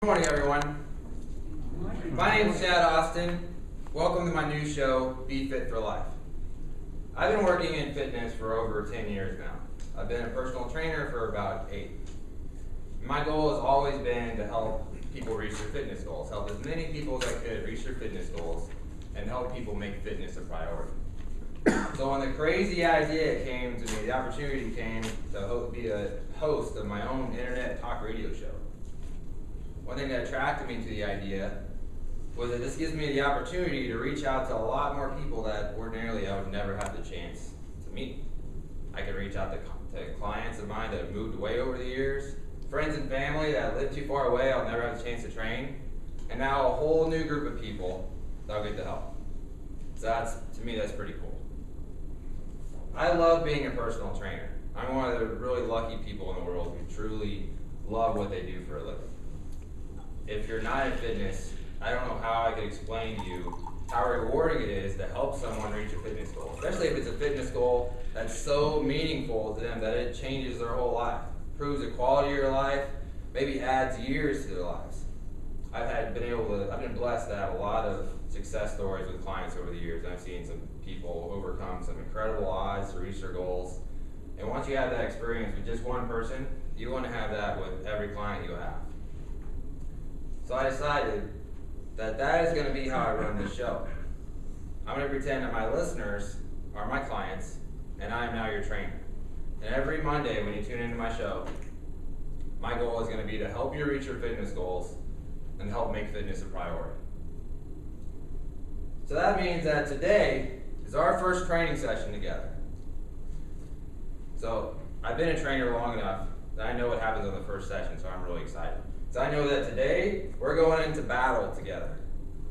Good morning, everyone. My name is Chad Austin. Welcome to my new show, Be Fit for Life. I've been working in fitness for over 10 years now. I've been a personal trainer for about 8. My goal has always been to help people reach their fitness goals, help as many people as I could reach their fitness goals, and help people make fitness a priority. So when the crazy idea came to me, the opportunity came to be a host of my own internet talk radio show. One thing that attracted me to the idea was that this gives me the opportunity to reach out to a lot more people that ordinarily I would never have the chance to meet. I can reach out to clients of mine that have moved away over the years, friends and family that live too far away I'll never have a chance to train, and now a whole new group of people that I'll get to help. So to me, that's pretty cool. I love being a personal trainer. I'm one of the really lucky people in the world who truly love what they do for a living. If you're not in fitness, I don't know how I could explain to you how rewarding it is to help someone reach a fitness goal, especially if it's a fitness goal that's so meaningful to them that it changes their whole life, improves the quality of your life, maybe adds years to their lives. I've been blessed to have a lot of success stories with clients over the years. I've seen some people overcome some incredible odds to reach their goals. And once you have that experience with just one person, you want to have that with every client you have. So I decided that is going to be how I run this show. I'm going to pretend that my listeners are my clients, and I am now your trainer. And every Monday when you tune into my show, my goal is going to be to help you reach your fitness goals and help make fitness a priority. So that means that today is our first training session together. So I've been a trainer long enough that I know what happens on the first session, so I'm really excited. So I know that today we're going into battle together.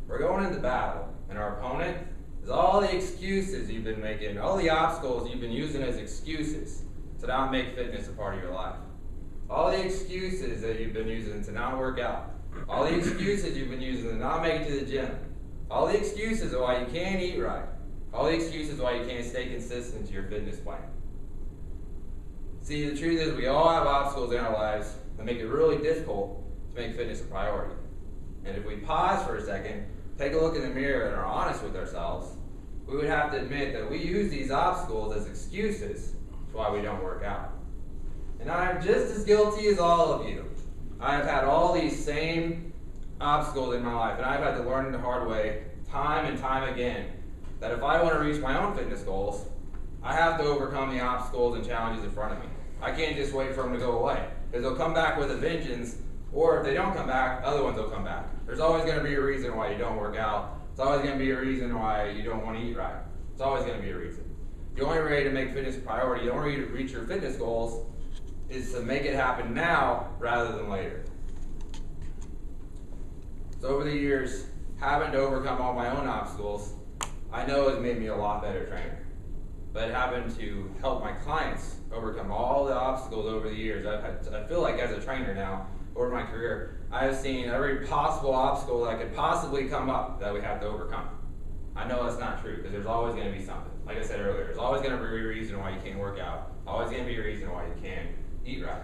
We're going into battle, and our opponent is all the excuses you've been making, all the obstacles you've been using as excuses to not make fitness a part of your life. All the excuses that you've been using to not work out. All the excuses you've been using to not make it to the gym. All the excuses of why you can't eat right. All the excuses why you can't stay consistent to your fitness plan. See, the truth is we all have obstacles in our lives that make it really difficult to make fitness a priority. And if we pause for a second, take a look in the mirror and are honest with ourselves, we would have to admit that we use these obstacles as excuses for why we don't work out. And I'm just as guilty as all of you. I have had all these same obstacles in my life, and I've had to learn the hard way time and time again that if I want to reach my own fitness goals, I have to overcome the obstacles and challenges in front of me. I can't just wait for them to go away, because they'll come back with a vengeance, or if they don't come back, other ones will come back. There's always going to be a reason why you don't work out. It's always going to be a reason why you don't want to eat right. It's always going to be a reason. You're only ready to make fitness a priority. You're only ready to reach your fitness goals is to make it happen now rather than later. So over the years, having to overcome all my own obstacles, I know has made me a lot better trainer. But having to help my clients overcome all the obstacles over the years, I feel like as a trainer now, over my career, I've seen every possible obstacle that could possibly come up that we have to overcome. I know that's not true, because there's always going to be something. Like I said earlier, there's always going to be a reason why you can't work out. Always going to be a reason why you can't eat right.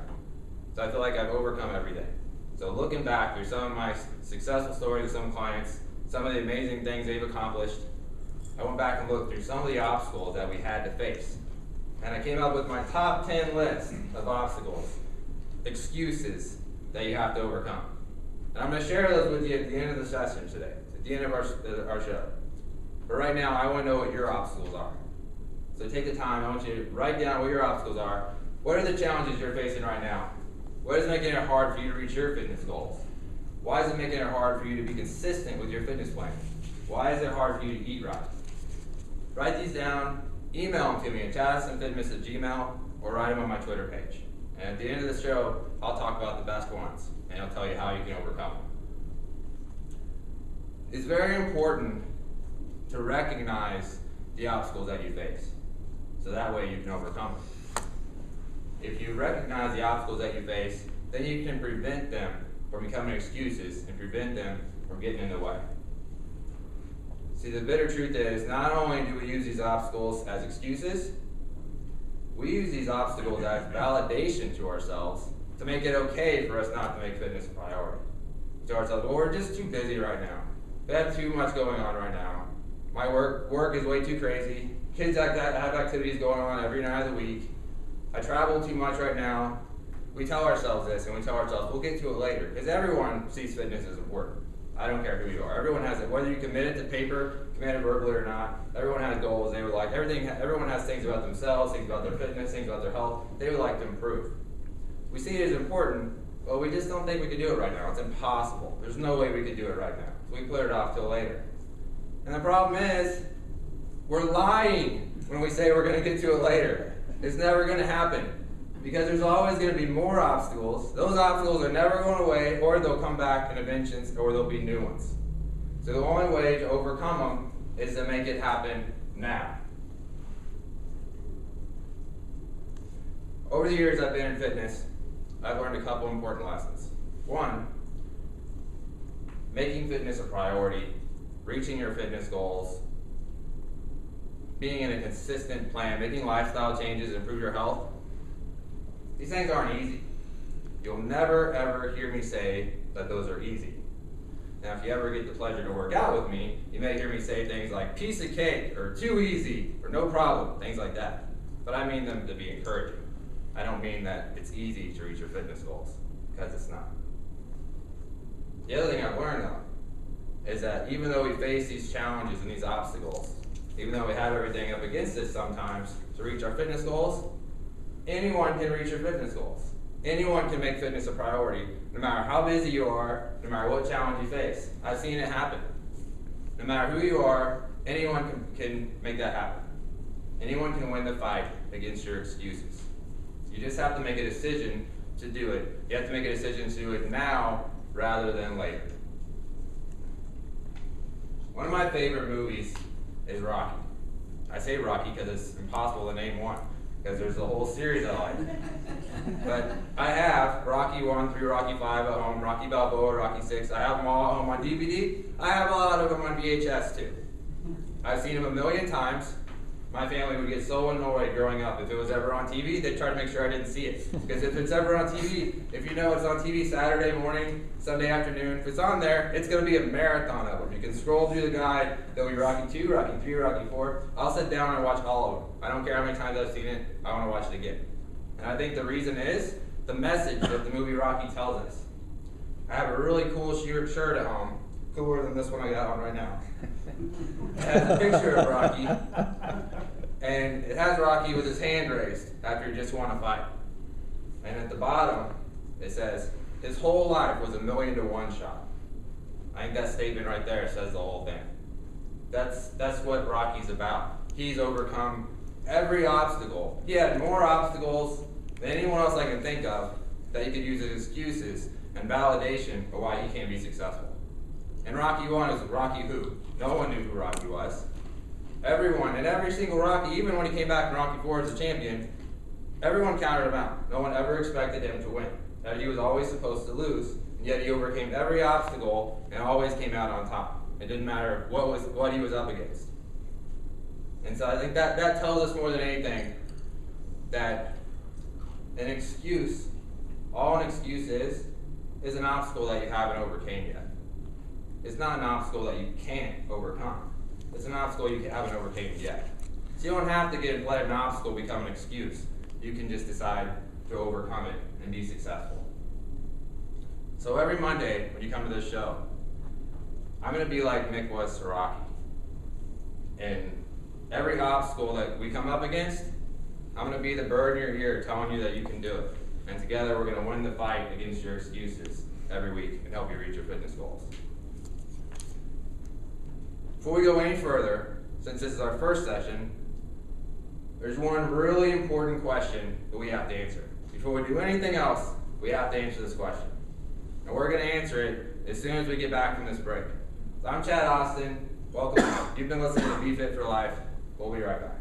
So I feel like I've overcome everything. So looking back through some of my successful stories with some clients, some of the amazing things they've accomplished, I went back and looked through some of the obstacles that we had to face. And I came up with my top 10 list of obstacles, excuses that you have to overcome. And I'm going to share those with you at the end of the session today, at the end of our show. But right now, I want to know what your obstacles are. So take the time, I want you to write down what your obstacles are. What are the challenges you're facing right now? What is making it hard for you to reach your fitness goals? Why is it making it hard for you to be consistent with your fitness plan? Why is it hard for you to eat right? Write these down, email them to me at chadaustinfitness@gmail.com, or write them on my Twitter page. And at the end of the show, I'll talk about the best ones, and I'll tell you how you can overcome them. It's very important to recognize the obstacles that you face, so that way you can overcome them. If you recognize the obstacles that you face, then you can prevent them from becoming excuses and prevent them from getting in the way. See, the bitter truth is, not only do we use these obstacles as excuses, we use these obstacles as validation to ourselves to make it okay for us not to make fitness a priority. to ourselves, well, we're just too busy right now. We have too much going on right now. My work is way too crazy. Kids have activities going on every night of the week. I travel too much right now. We tell ourselves this, and we tell ourselves, we'll get to it later. Because everyone sees fitness as important. I don't care who you are. Everyone has it, whether you commit it to paper, commit it verbally or not. Everyone has goals they would like. Everyone has things about themselves, things about their fitness, things about their health they would like to improve. We see it as important, but we just don't think we can do it right now. It's impossible. There's no way we could do it right now. So we put it off till later. And the problem is, we're lying when we say we're going to get to it later. It's never going to happen. Because there's always going to be more obstacles. Those obstacles are never going away, or they'll come back in inventions, or there'll be new ones. So the only way to overcome them is to make it happen now. Over the years I've been in fitness, I've learned a couple important lessons. One, making fitness a priority, reaching your fitness goals, being in a consistent plan, making lifestyle changes to improve your health. These things aren't easy. You'll never ever hear me say that those are easy. Now, if you ever get the pleasure to work out with me, you may hear me say things like piece of cake, or too easy, or no problem, things like that. But I mean them to be encouraging. I don't mean that it's easy to reach your fitness goals, because it's not. The other thing I've learned, though, is that even though we face these challenges and these obstacles, even though we have everything up against us sometimes to reach our fitness goals, anyone can reach your fitness goals. Anyone can make fitness a priority, no matter how busy you are, no matter what challenge you face. I've seen it happen. No matter who you are, anyone can make that happen. Anyone can win the fight against your excuses. You just have to make a decision to do it. You have to make a decision to do it now rather than later. One of my favorite movies is Rocky. I say Rocky because it's impossible to name one, because there's a whole series I like. But I have Rocky 1 through Rocky 5 at home, Rocky Balboa, Rocky 6. I have them all at home on DVD. I have a lot of them on VHS too. I've seen them a million times. My family would get so annoyed growing up. If it was ever on TV, they'd try to make sure I didn't see it. Because if it's ever on TV, if you know it's on TV Saturday morning, Sunday afternoon, if it's on there, it's going to be a marathon of them. You can scroll through the guide. There'll be Rocky 2, Rocky 3, Rocky 4. I'll sit down and watch all of them. I don't care how many times I've seen it. I want to watch it again. And I think the reason is the message that the movie Rocky tells us. I have a really cool shirt at home, cooler than this one I got on right now. It has a picture of Rocky, and it has Rocky with his hand raised after he just won a fight. And at the bottom, it says, his whole life was a 1,000,000-to-1 shot. I think that statement right there says the whole thing. That's what Rocky's about. He's overcome every obstacle. He had more obstacles than anyone else I can think of that he could use as excuses and validation for why he can't be successful. And Rocky 1 is Rocky who? No one knew who Rocky was. Everyone, and every single Rocky, even when he came back in Rocky 4 as a champion, everyone counted him out. No one ever expected him to win. That he was always supposed to lose, and yet he overcame every obstacle and always came out on top. It didn't matter what he was up against. And so I think that tells us more than anything that an excuse, all an excuse is an obstacle that you haven't overcame yet. It's not an obstacle that you can't overcome. It's an obstacle you haven't overcame yet. So you don't have to let an obstacle become an excuse. You can just decide to overcome it and be successful. So every Monday when you come to this show, I'm going to be like Mick was to Rocky. And every obstacle that we come up against, I'm going to be the bird in your ear telling you that you can do it. And together we're going to win the fight against your excuses every week and help you reach your fitness goals. Before we go any further, since this is our first session, there's one really important question that we have to answer. Before we do anything else, we have to answer this question. And we're going to answer it as soon as we get back from this break. So I'm Chad Austin. Welcome. You've been listening to Be Fit for Life. We'll be right back.